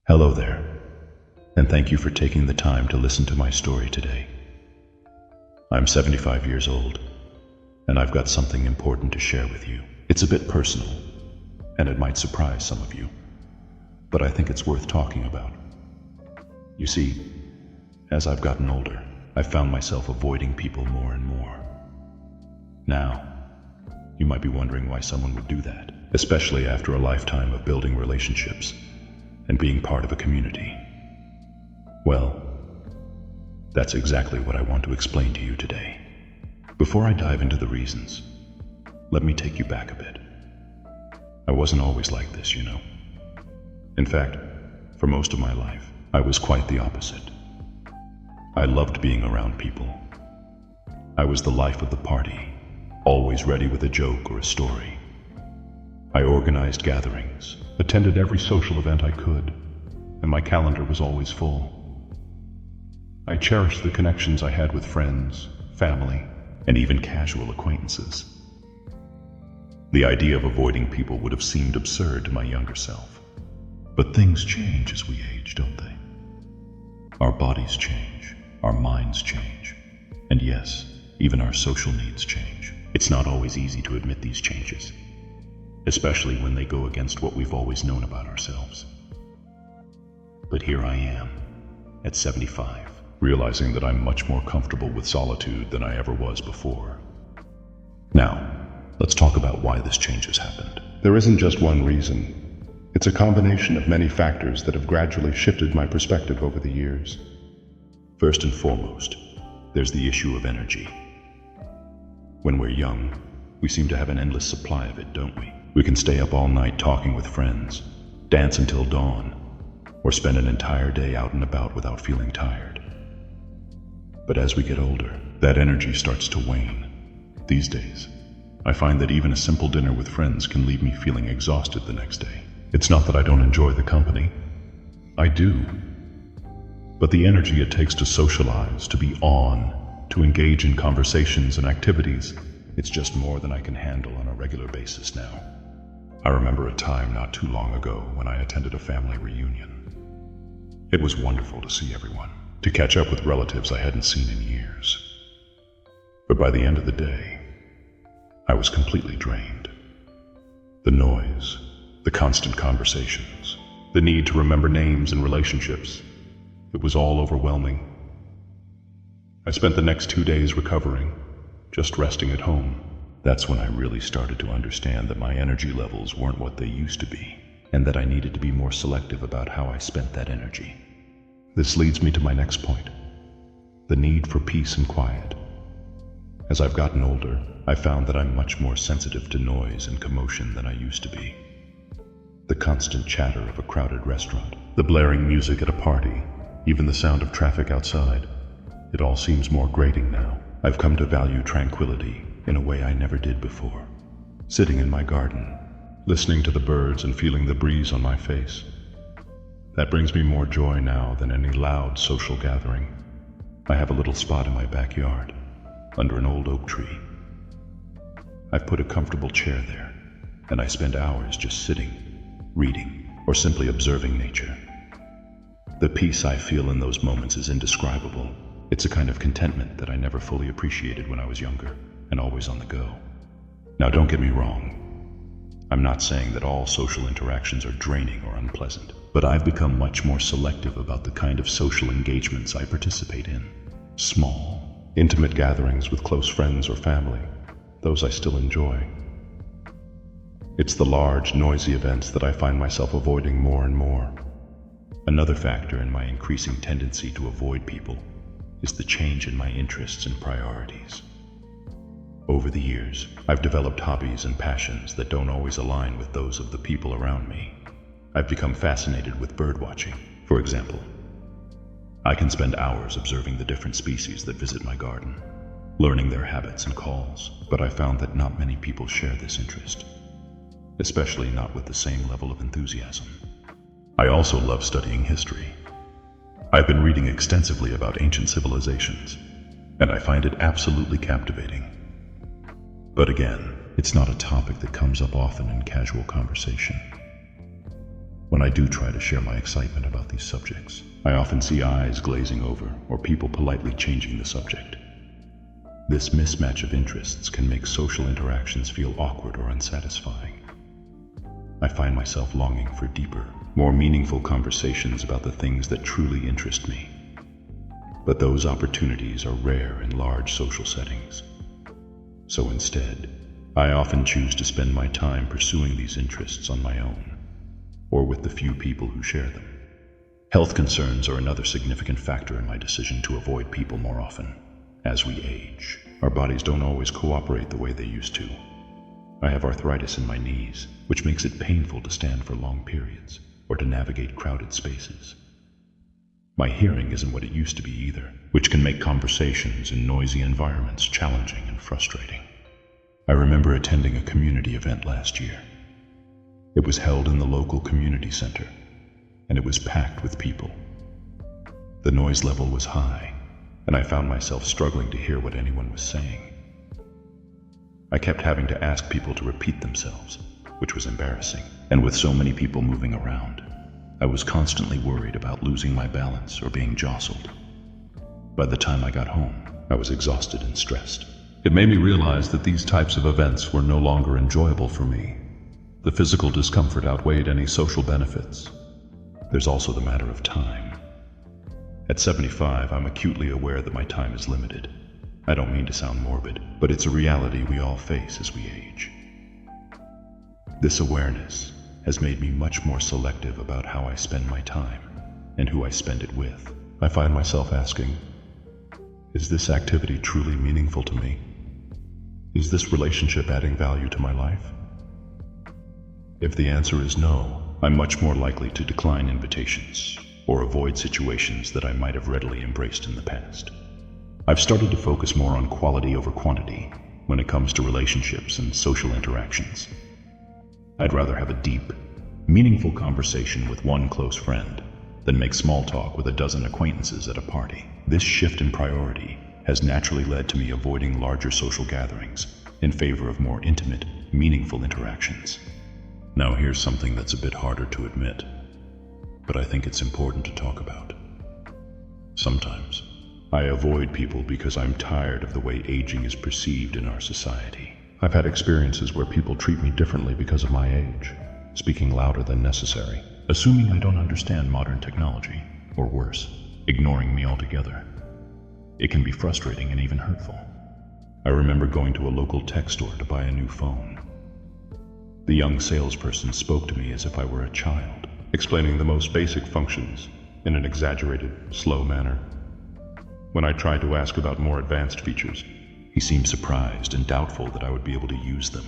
Hello there, and thank you for taking the time to listen to my story today. I'm 75 years old, and I've got something important to share with you. It's a bit personal, and it might surprise some of you, but I think it's worth talking about. You see, as I've gotten older, I've found myself avoiding people more and more. Now, you might be wondering why someone would do that, especially after a lifetime of building relationships and being part of a community. Well, that's exactly what I want to explain to you today. Before I dive into the reasons, let me take you back a bit. I wasn't always like this, you know. In fact, for most of my life, I was quite the opposite. I loved being around people. I was the life of the party, always ready with a joke or a story. I organized gatherings, attended every social event I could, and my calendar was always full. I cherished the connections I had with friends, family, and even casual acquaintances. The idea of avoiding people would have seemed absurd to my younger self. But things change as we age, don't they? Our bodies change, our minds change, and yes, even our social needs change. It's not always easy to admit these changes, especially when they go against what we've always known about ourselves. But here I am, at 75, realizing that I'm much more comfortable with solitude than I ever was before. Now, let's talk about why this change has happened. There isn't just one reason. It's a combination of many factors that have gradually shifted my perspective over the years. First and foremost, there's the issue of energy. When we're young, we seem to have an endless supply of it, don't we? We can stay up all night talking with friends, dance until dawn, or spend an entire day out and about without feeling tired. But as we get older, that energy starts to wane. These days, I find that even a simple dinner with friends can leave me feeling exhausted the next day. It's not that I don't enjoy the company. I do. But the energy it takes to socialize, to be on, to engage in conversations and activities, it's just more than I can handle on a regular basis now. I remember a time not too long ago when I attended a family reunion. It was wonderful to see everyone, to catch up with relatives I hadn't seen in years. But by the end of the day, I was completely drained. The noise, the constant conversations, the need to remember names and relationships, it was all overwhelming. I spent the next 2 days recovering, just resting at home. That's when I really started to understand that my energy levels weren't what they used to be, and that I needed to be more selective about how I spent that energy. This leads me to my next point, the need for peace and quiet. As I've gotten older, I found that I'm much more sensitive to noise and commotion than I used to be. The constant chatter of a crowded restaurant, the blaring music at a party, even the sound of traffic outside, it all seems more grating now. I've come to value tranquility in a way I never did before. Sitting in my garden, listening to the birds and feeling the breeze on my face. That brings me more joy now than any loud social gathering. I have a little spot in my backyard, under an old oak tree. I've put a comfortable chair there, and I spend hours just sitting, reading, or simply observing nature. The peace I feel in those moments is indescribable. It's a kind of contentment that I never fully appreciated when I was younger and always on the go. Now, don't get me wrong. I'm not saying that all social interactions are draining or unpleasant, but I've become much more selective about the kind of social engagements I participate in. Small, intimate gatherings with close friends or family, those I still enjoy. It's the large, noisy events that I find myself avoiding more and more. Another factor in my increasing tendency to avoid people is the change in my interests and priorities. Over the years, I've developed hobbies and passions that don't always align with those of the people around me. I've become fascinated with bird watching, for example. I can spend hours observing the different species that visit my garden, learning their habits and calls, but I found that not many people share this interest, especially not with the same level of enthusiasm. I also love studying history. I've been reading extensively about ancient civilizations, and I find it absolutely captivating. But again, it's not a topic that comes up often in casual conversation. When I do try to share my excitement about these subjects. I often see eyes glazing over or people politely changing the subject. This mismatch of interests can make social interactions feel awkward or unsatisfying. I find myself longing for deeper, more meaningful conversations about the things that truly interest me. But those opportunities are rare in large social settings. So instead, I often choose to spend my time pursuing these interests on my own, or with the few people who share them. Health concerns are another significant factor in my decision to avoid people more often. As we age, our bodies don't always cooperate the way they used to. I have arthritis in my knees, which makes it painful to stand for long periods or to navigate crowded spaces. My hearing isn't what it used to be either, which can make conversations in noisy environments challenging and frustrating. I remember attending a community event last year. It was held in the local community center, and it was packed with people. The noise level was high, and I found myself struggling to hear what anyone was saying. I kept having to ask people to repeat themselves, which was embarrassing, and with so many people moving around, I was constantly worried about losing my balance or being jostled. By the time I got home, I was exhausted and stressed. It made me realize that these types of events were no longer enjoyable for me. The physical discomfort outweighed any social benefits. There's also the matter of time. At 75, I'm acutely aware that my time is limited. I don't mean to sound morbid, but it's a reality we all face as we age. This awareness has made me much more selective about how I spend my time and who I spend it with. I find myself asking, is this activity truly meaningful to me? Is this relationship adding value to my life? If the answer is no, I'm much more likely to decline invitations or avoid situations that I might have readily embraced in the past. I've started to focus more on quality over quantity when it comes to relationships and social interactions. I'd rather have a deep, meaningful conversation with one close friend than make small talk with a dozen acquaintances at a party. This shift in priority has naturally led to me avoiding larger social gatherings in favor of more intimate, meaningful interactions. Now here's something that's a bit harder to admit, but I think it's important to talk about. Sometimes, I avoid people because I'm tired of the way aging is perceived in our society. I've had experiences where people treat me differently because of my age, speaking louder than necessary, assuming I don't understand modern technology, or worse, ignoring me altogether. It can be frustrating and even hurtful. I remember going to a local tech store to buy a new phone. The young salesperson spoke to me as if I were a child, explaining the most basic functions in an exaggerated, slow manner. When I tried to ask about more advanced features, he seemed surprised and doubtful that I would be able to use them.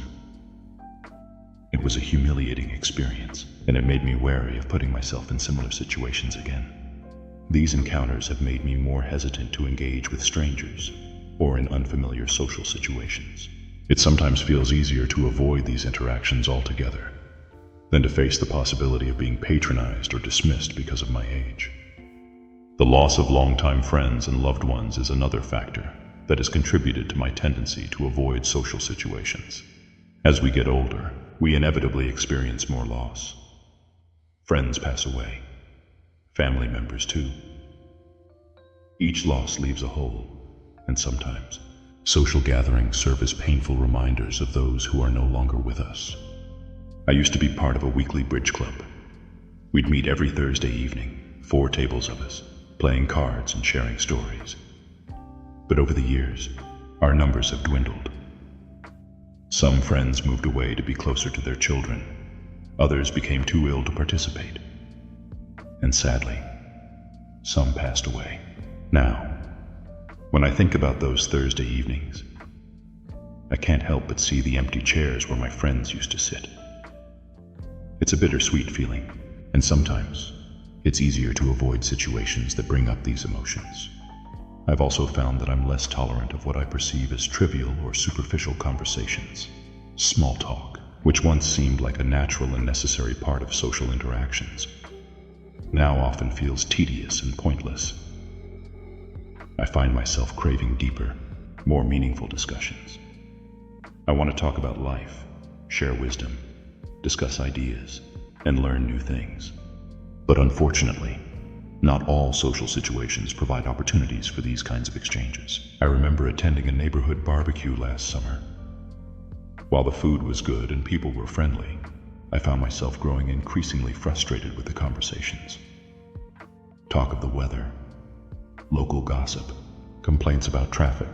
It was a humiliating experience, and it made me wary of putting myself in similar situations again. These encounters have made me more hesitant to engage with strangers or in unfamiliar social situations. It sometimes feels easier to avoid these interactions altogether than to face the possibility of being patronized or dismissed because of my age. The loss of longtime friends and loved ones is another factor that has contributed to my tendency to avoid social situations. As we get older, we inevitably experience more loss. Friends pass away, family members too. Each loss leaves a hole, and sometimes social gatherings serve as painful reminders of those who are no longer with us. I used to be part of a weekly bridge club. We'd meet every Thursday evening, 4 tables of us, playing cards and sharing stories. But over the years, our numbers have dwindled. Some friends moved away to be closer to their children. Others became too ill to participate. And sadly, some passed away. Now, when I think about those Thursday evenings, I can't help but see the empty chairs where my friends used to sit. It's a bittersweet feeling, and sometimes it's easier to avoid situations that bring up these emotions. I've also found that I'm less tolerant of what I perceive as trivial or superficial conversations. Small talk, which once seemed like a natural and necessary part of social interactions, now often feels tedious and pointless. I find myself craving deeper, more meaningful discussions. I want to talk about life, share wisdom, discuss ideas, and learn new things. But unfortunately, Not all social situations provide opportunities for these kinds of exchanges. I remember attending a neighborhood barbecue last summer. While the food was good and people were friendly, I found myself growing increasingly frustrated with the conversations. Talk of the weather, local gossip, complaints about traffic.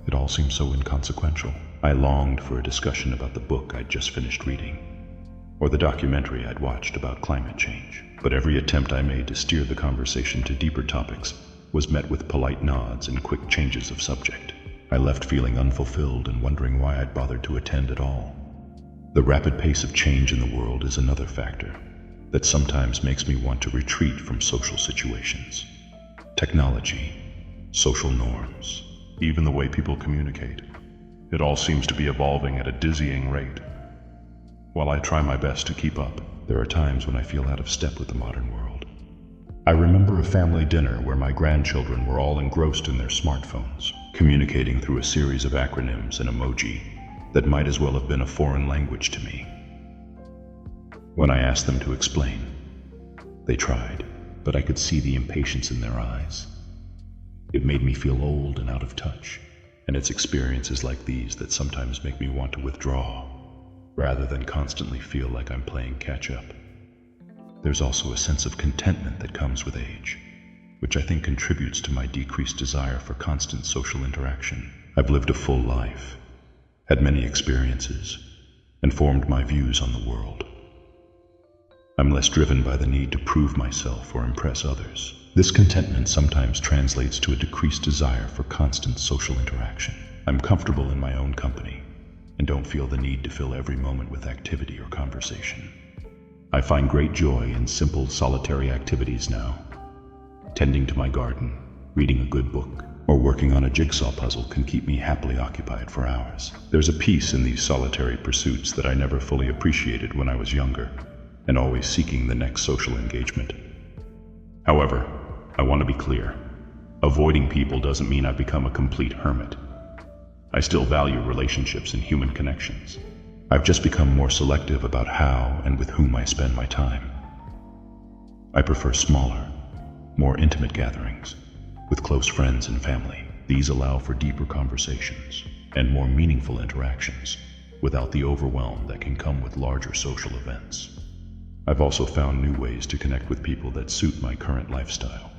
It all seemed so inconsequential. I longed for a discussion about the book I'd just finished reading, or the documentary I'd watched about climate change. But every attempt I made to steer the conversation to deeper topics was met with polite nods and quick changes of subject. I left feeling unfulfilled and wondering why I'd bothered to attend at all. The rapid pace of change in the world is another factor that sometimes makes me want to retreat from social situations. Technology, social norms, even the way people communicate. It all seems to be evolving at a dizzying rate. While I try my best to keep up, there are times when I feel out of step with the modern world. I remember a family dinner where my grandchildren were all engrossed in their smartphones, communicating through a series of acronyms and emoji that might as well have been a foreign language to me. When I asked them to explain, they tried, but I could see the impatience in their eyes. It made me feel old and out of touch, and it's experiences like these that sometimes make me want to withdraw, rather than constantly feel like I'm playing catch-up. There's also a sense of contentment that comes with age, which I think contributes to my decreased desire for constant social interaction. I've lived a full life, had many experiences, and formed my views on the world. I'm less driven by the need to prove myself or impress others. This contentment sometimes translates to a decreased desire for constant social interaction. I'm comfortable in my own company and don't feel the need to fill every moment with activity or conversation. I find great joy in simple, solitary activities now. Tending to my garden, reading a good book, or working on a jigsaw puzzle can keep me happily occupied for hours. There's a peace in these solitary pursuits that I never fully appreciated when I was younger, and always seeking the next social engagement. However, I want to be clear. Avoiding people doesn't mean I've become a complete hermit. I still value relationships and human connections. I've just become more selective about how and with whom I spend my time. I prefer smaller, more intimate gatherings with close friends and family. These allow for deeper conversations and more meaningful interactions without the overwhelm that can come with larger social events. I've also found new ways to connect with people that suit my current lifestyle.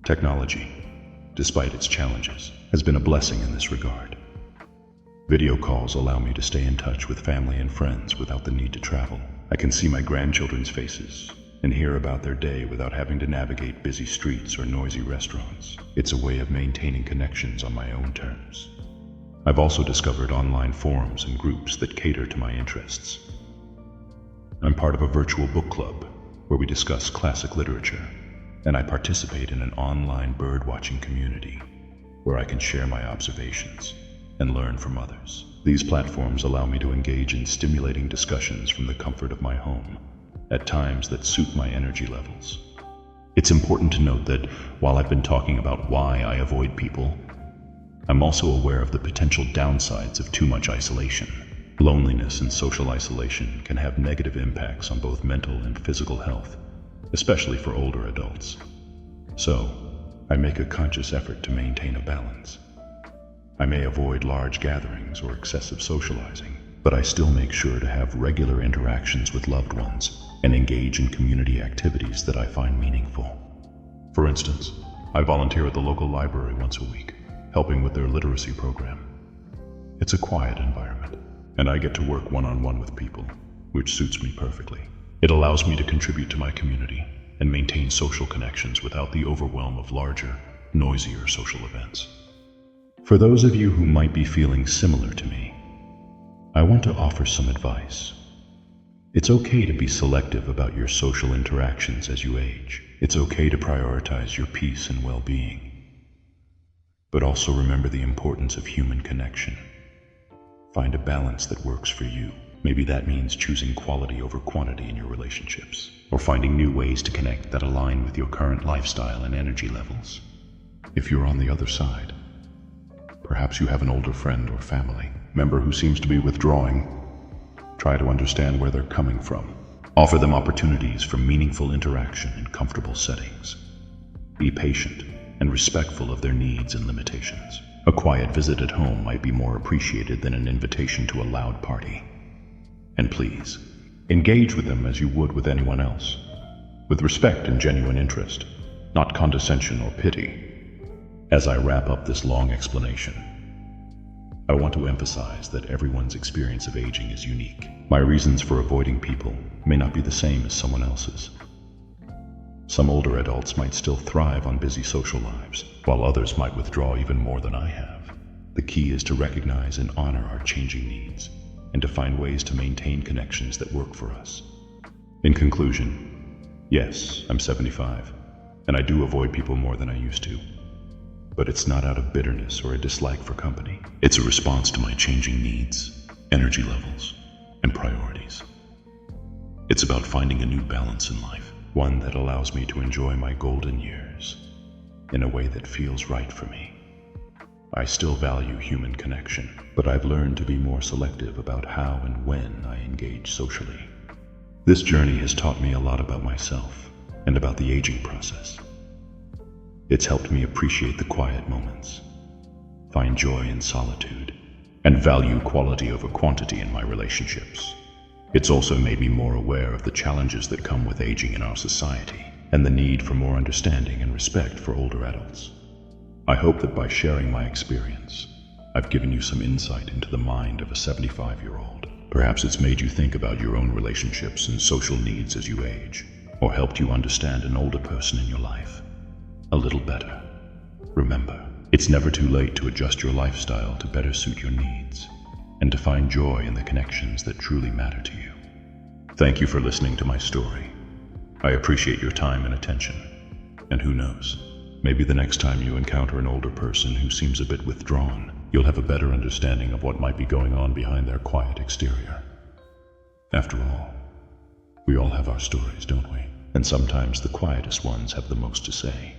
Technology, despite its challenges, has been a blessing in this regard. Video calls allow me to stay in touch with family and friends without the need to travel. I can see my grandchildren's faces and hear about their day without having to navigate busy streets or noisy restaurants. It's a way of maintaining connections on my own terms. I've also discovered online forums and groups that cater to my interests. I'm part of a virtual book club where we discuss classic literature, and I participate in an online bird-watching community where I can share my observations and learn from others. These platforms allow me to engage in stimulating discussions from the comfort of my home at times that suit my energy levels. It's important to note that while I've been talking about why I avoid people, I'm also aware of the potential downsides of too much isolation. Loneliness and social isolation can have negative impacts on both mental and physical health, especially for older adults. So, I make a conscious effort to maintain a balance. I may avoid large gatherings or excessive socializing, but I still make sure to have regular interactions with loved ones and engage in community activities that I find meaningful. For instance, I volunteer at the local library once a week, helping with their literacy program. It's a quiet environment, and I get to work one-on-one with people, which suits me perfectly. It allows me to contribute to my community and maintain social connections without the overwhelm of larger, noisier social events. For those of you who might be feeling similar to me, I want to offer some advice. It's okay to be selective about your social interactions as you age. It's okay to prioritize your peace and well-being. But also remember the importance of human connection. Find a balance that works for you. Maybe that means choosing quality over quantity in your relationships, or finding new ways to connect that align with your current lifestyle and energy levels. If you're on the other side, perhaps you have an older friend or family member who seems to be withdrawing. Try to understand where they're coming from Offer them opportunities for meaningful interaction in comfortable settings. Be patient and respectful of their needs and limitations. A quiet visit at home might be more appreciated than an invitation to a loud party. And please, engage with them as you would with anyone else, with respect and genuine interest, not condescension or pity. As I wrap up this long explanation, I want to emphasize that everyone's experience of aging is unique. My reasons for avoiding people may not be the same as someone else's. Some older adults might still thrive on busy social lives, while others might withdraw even more than I have. The key is to recognize and honor our changing needs, and to find ways to maintain connections that work for us. In conclusion, yes, I'm 75, and I do avoid people more than I used to. But it's not out of bitterness or a dislike for company. It's a response to my changing needs, energy levels, and priorities. It's about finding a new balance in life, one that allows me to enjoy my golden years in a way that feels right for me. I still value human connection, but I've learned to be more selective about how and when I engage socially. This journey has taught me a lot about myself and about the aging process. It's helped me appreciate the quiet moments, find joy in solitude, and value quality over quantity in my relationships. It's also made me more aware of the challenges that come with aging in our society and the need for more understanding and respect for older adults. I hope that by sharing my experience, I've given you some insight into the mind of a 75-year-old. Perhaps it's made you think about your own relationships and social needs as you age, or helped you understand an older person in your life a little better. Remember, it's never too late to adjust your lifestyle to better suit your needs and to find joy in the connections that truly matter to you. Thank you for listening to my story. I appreciate your time and attention. And who knows, maybe the next time you encounter an older person who seems a bit withdrawn, you'll have a better understanding of what might be going on behind their quiet exterior. After all, we all have our stories, don't we? And sometimes the quietest ones have the most to say.